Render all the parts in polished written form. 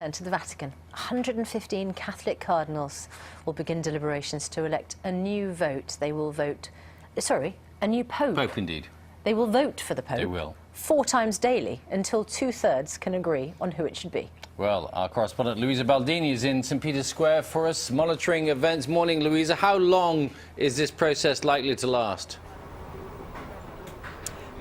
And to the Vatican, 115 Catholic cardinals will begin deliberations to elect a new vote. They will vote, a new pope. Pope, indeed. They will vote for the pope. They will. 4 times daily until 2/3 can agree on who it should be. Well, our correspondent Louisa Baldini is in St. Peter's Square for us, monitoring events. Morning, Louisa. How long is this process likely to last?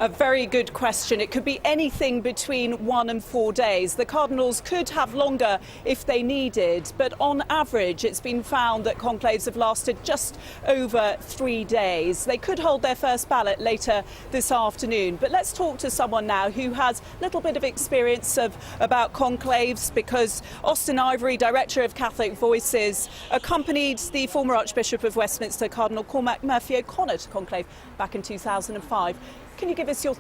A very good question. It could be anything between 1 and 4 days. The cardinals could have longer if they needed, but on average it's been found that conclaves have lasted just over 3 days. They could hold their first ballot later this afternoon. But let's talk to someone now who has a little bit of experience about conclaves, because Austen Ivereigh, Director of Catholic Voices, accompanied the former Archbishop of Westminster, Cardinal Cormac Murphy-O'Connor, to conclave back in 2005. Can you give us your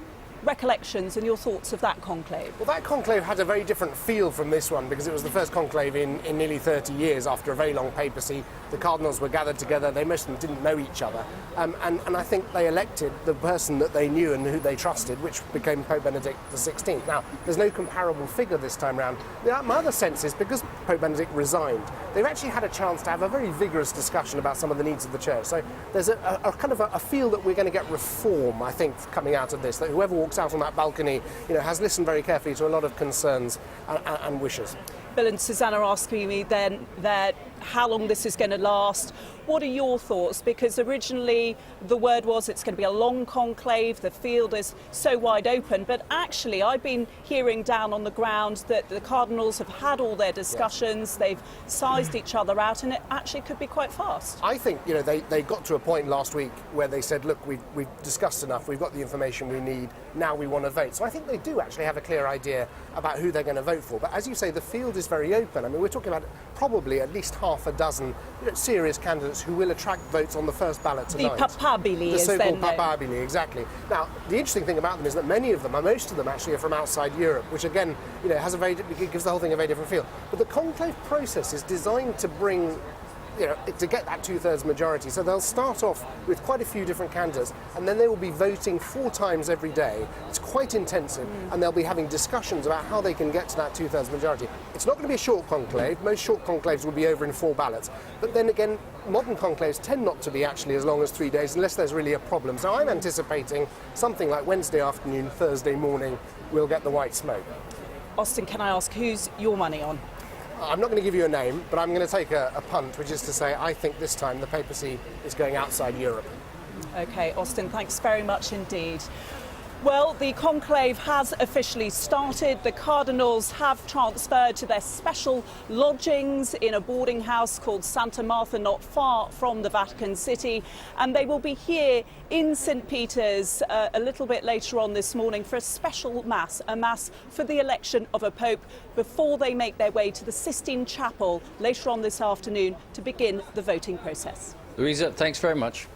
recollections and your thoughts of that conclave? Well, that conclave had a very different feel from this one, because it was the first conclave in nearly 30 years after a very long papacy. The cardinals were gathered together. They most of them didn't know each other. And I think they elected the person that they knew and who they trusted, which became Pope Benedict XVI. Now, there's no comparable figure this time round. My other sense is, because Pope Benedict resigned, they've actually had a chance to have a very vigorous discussion about some of the needs of the Church. So there's a kind of a feel that we're going to get reform, I think, coming out of this, that whoever walks out on that balcony, has listened very carefully to a lot of concerns and wishes. Bill and Susanna are asking me then that how long this is going to last. What are your thoughts? Because originally the word was it's going to be a long conclave, the field is so wide open, but actually I've been hearing down on the ground that the cardinals have had all their discussions, they've sized each other out, and it actually could be quite fast. I think, they got to a point last week where they said, look, we've discussed enough, we've got the information we need, now we want to vote. So I think they do actually have a clear idea about who they're going to vote for. But as you say, the field is very open. I mean, we're talking about probably at least half a dozen serious candidates who will attract votes on the first ballot tonight. The papabili, the so-called then papabili, exactly. Now, the interesting thing about them is that most of them actually are from outside Europe, which again, gives the whole thing a very different feel. But the conclave process is designed to bring, to get that 2/3 majority. So they'll start off with quite a few different candidates, and then they will be voting 4 times every day. It's quite intensive, and they'll be having discussions about how they can get to that 2/3 majority. It's not going to be a short conclave. Most short conclaves will be over in 4 ballots. But then again, modern conclaves tend not to be actually as long as 3 days, unless there's really a problem. So I'm anticipating something like Wednesday afternoon, Thursday morning, we'll get the white smoke. Austin, can I ask, who's your money on? I'm not going to give you a name, but I'm going to take a punt, which is to say I think this time the papacy is going outside Europe. OK, Austin, thanks very much indeed. Well, the conclave has officially started. The cardinals have transferred to their special lodgings in a boarding house called Santa Martha, not far from the Vatican City. And they will be here in St. Peter's a little bit later on this morning for a special mass, a mass for the election of a pope, before they make their way to the Sistine Chapel later on this afternoon to begin the voting process. Louisa, thanks very much.